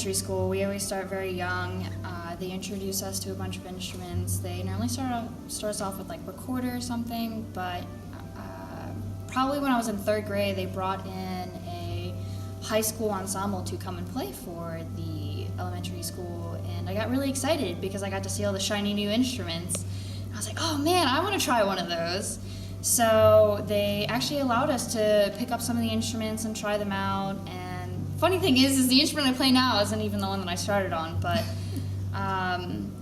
elementary school, we always start very young. They introduce us to a bunch of instruments. They normally start us off with like recorder or something, but probably when I was in 3rd grade, they brought in a high school ensemble to come and play for the elementary school, and I got really excited because I got to see all the shiny new instruments. I was like, oh man, I want to try one of those. So they actually allowed us to pick up some of the instruments and try them out. And funny thing is the instrument I play now isn't even the one that I started on, but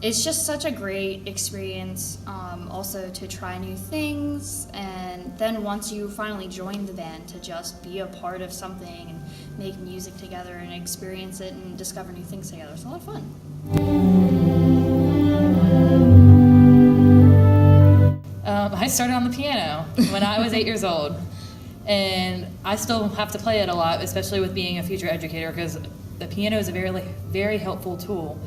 it's just such a great experience also to try new things, and then once you finally join the band, to just be a part of something and make music together and experience it and discover new things together. It's a lot of fun. I started on the piano when I was 8 years old, and I still have to play it a lot, especially with being a future educator, because the piano is a very, very helpful tool,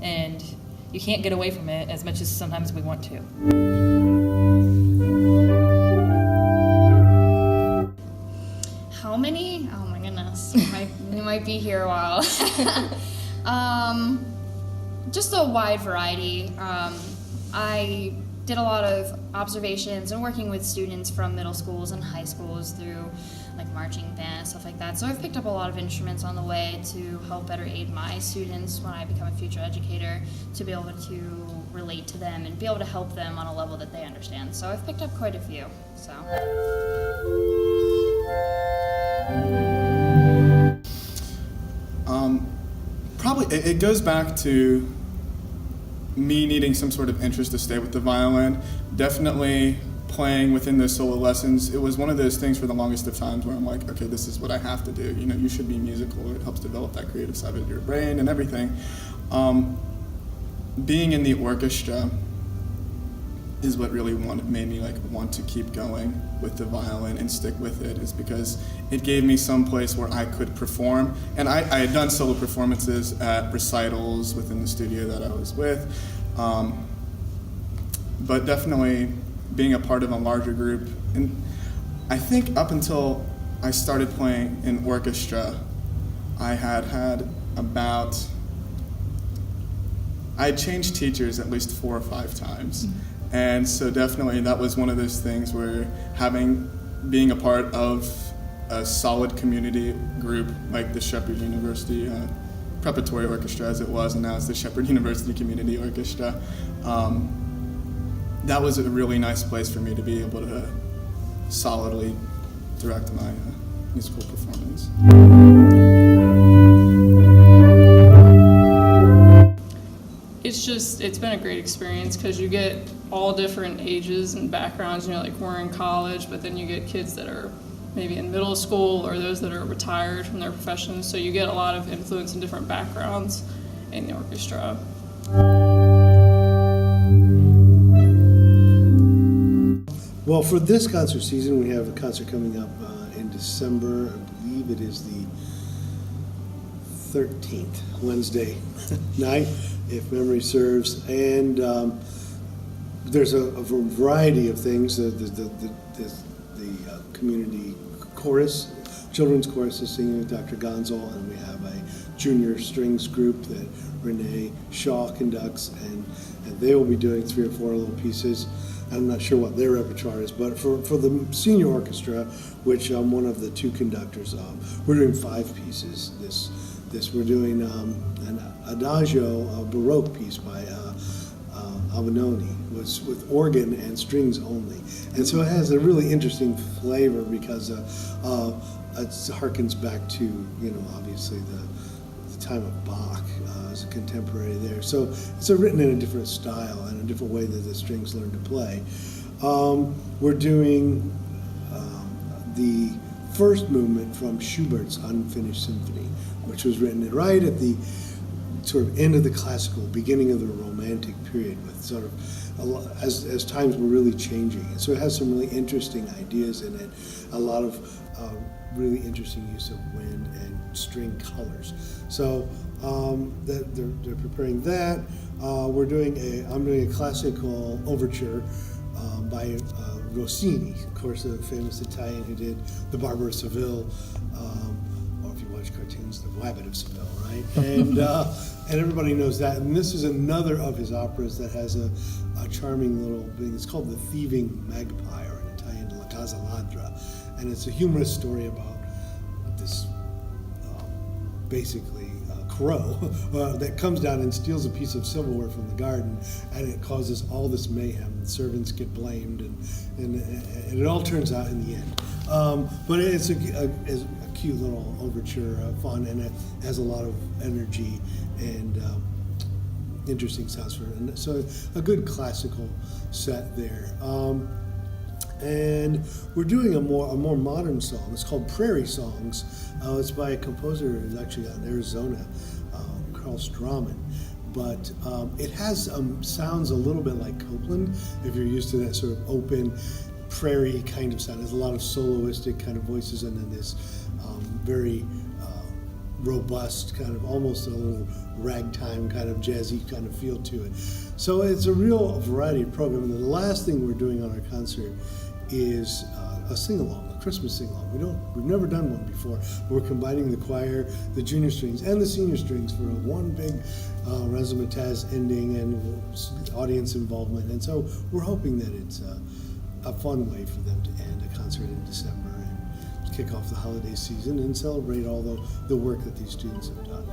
and you can't get away from it as much as sometimes we want to. How many? Oh my goodness, we might be here a while. Just a wide variety. I did a lot of observations and working with students from middle schools and high schools through like marching band, stuff like that. So I've picked up a lot of instruments on the way to help better aid my students when I become a future educator, to be able to relate to them and be able to help them on a level that they understand. So I've picked up quite a few. So. Probably it goes back to me needing some sort of interest to stay with the violin. Definitely playing within those solo lessons, it was one of those things for the longest of times where I'm like, okay, this is what I have to do. You know, you should be musical. It helps develop that creative side of your brain and everything. Being in the orchestra is what really made me want to keep going with the violin and stick with it, is because it gave me some place where I could perform. And I had done solo performances at recitals within the studio that I was with, but definitely being a part of a larger group. And I think up until I started playing in orchestra, I had changed teachers at least 4 or 5 times. Mm-hmm. And so definitely that was one of those things where being a part of a solid community group like the Shepherd University Preparatory Orchestra, as it was, and now it's the Shepherd University Community Orchestra, that was a really nice place for me to be able to solidly direct my musical performance. It's been a great experience because you get all different ages and backgrounds. You know, like we're in college, but then you get kids that are maybe in middle school or those that are retired from their professions. So you get a lot of influence in different backgrounds in the orchestra. Well, for this concert season, we have a concert coming up in December. I believe it is the 13th, Wednesday night, if memory serves. And there's a variety of things. The community chorus, children's chorus is singing with Dr. Gonzal, and we have a junior strings group that Renee Shaw conducts, and they will be doing 3 or 4 little pieces. I'm not sure what their repertoire is, but for the senior orchestra, which I'm one of the 2 conductors of, we're doing 5 pieces. This we're doing an adagio, a Baroque piece by Albinoni, with organ and strings only, and so it has a really interesting flavor because it harkens back to, you know, obviously the time of Bach as a contemporary there. So it's written in a different style and a different way that the strings learn to play. We're doing the first movement from Schubert's Unfinished Symphony, which was written right at the sort of end of the classical, beginning of the Romantic period, with sort of as times were really changing. And so it has some really interesting ideas in it, a lot of really interesting use of wind and string colors. So they're preparing that. I'm doing a classical overture by Rossini, of course, a famous Italian who did The Barber of Seville, or if you watch watch cartoons, The Wabbit of Seville, right? And everybody knows that. And this is another of his operas that has a charming little thing. It's called The Thieving Magpie, or in Italian, La Casa Ladra. And it's a humorous story about this basically crow that comes down and steals a piece of silverware from the garden, and it causes all this mayhem. The servants get blamed, and it all turns out in the end. But it's a cute little overture, fun, and it has a lot of energy and interesting sounds for it. And so a good classical set there. And we're doing a more modern song. It's called Prairie Songs. It's by a composer who's actually out in Arizona, Carl Straumann. But it has sounds a little bit like Copeland, if you're used to that sort of open prairie kind of sound. There's a lot of soloistic kind of voices, and then this very robust kind of, almost a little ragtime kind of jazzy kind of feel to it. So it's a real variety of program. And the last thing we're doing on our concert is a sing-along, a Christmas sing-along. We've never done one before. We're combining the choir, the junior strings, and the senior strings for one big razzmatazz ending and audience involvement. And so we're hoping that it's a fun way for them to end a concert in December and kick off the holiday season and celebrate all the work that these students have done.